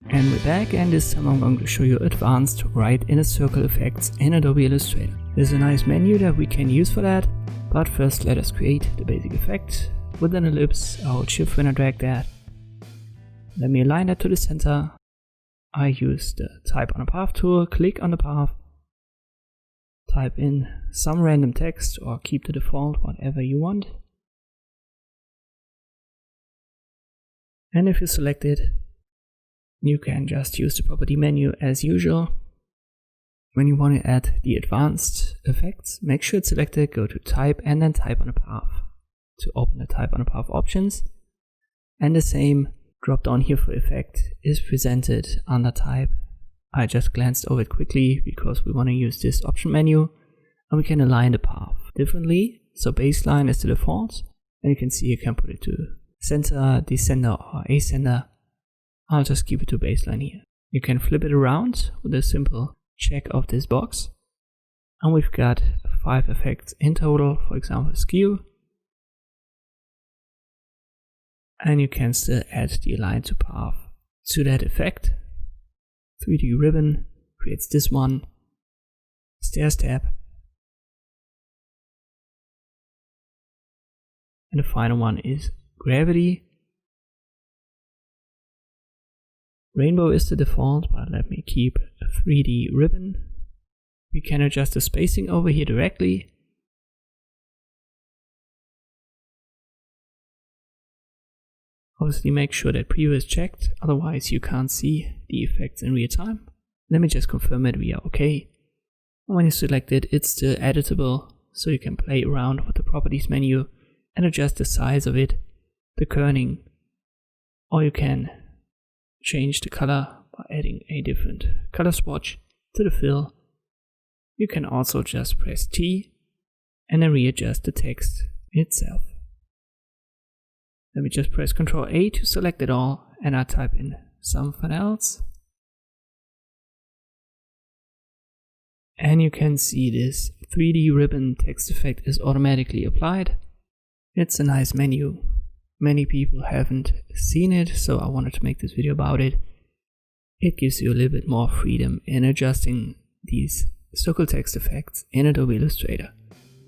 And we're back, and this time I'm going to show you advanced right inner circle effects in Adobe Illustrator. There's a nice menu that we can use for that, but first let us create the basic effect. With an ellipse, I hold Shift when I drag that. Let me align that to the center. I use the type on a path tool, click on the path, type in some random text or keep the default, whatever you want. And if you select it, you can just use the property menu as usual. When you want to add the advanced effects, make sure it's selected, go to type and then type on a path to open the type on a path options. And the same drop down here for effect is presented under type. I just glanced over it quickly because we want to use this option menu, and we can align the path differently. So baseline is the default, and you can see you can put it to center, descender or ascender. I'll just keep it to baseline here. You can flip it around with a simple check of this box, and we've got 5 effects in total, for example skew. And you can still add the align to path to that effect. 3D ribbon creates this one, stair step, and the final one is gravity. Rainbow is the default, but let me keep a 3D ribbon. We can adjust the spacing over here directly. Obviously make sure that preview is checked, otherwise you can't see the effects in real time. Let me just confirm that we are okay. And when you select it, it's still editable, so you can play around with the properties menu and adjust the size of it, the kerning, or you can change the color by adding a different color swatch to the fill. You can also just press T and then readjust the text itself. Let me just press Ctrl A to select it all, and I type in something else. And you can see this 3D ribbon text effect is automatically applied. It's a nice menu. Many people haven't seen it, so I wanted to make this video about it. It gives you a little bit more freedom in adjusting these circle text effects in Adobe Illustrator.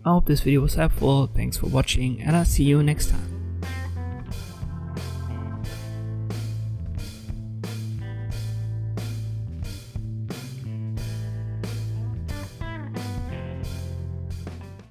I hope this video was helpful. Thanks for watching, and I'll see you next time.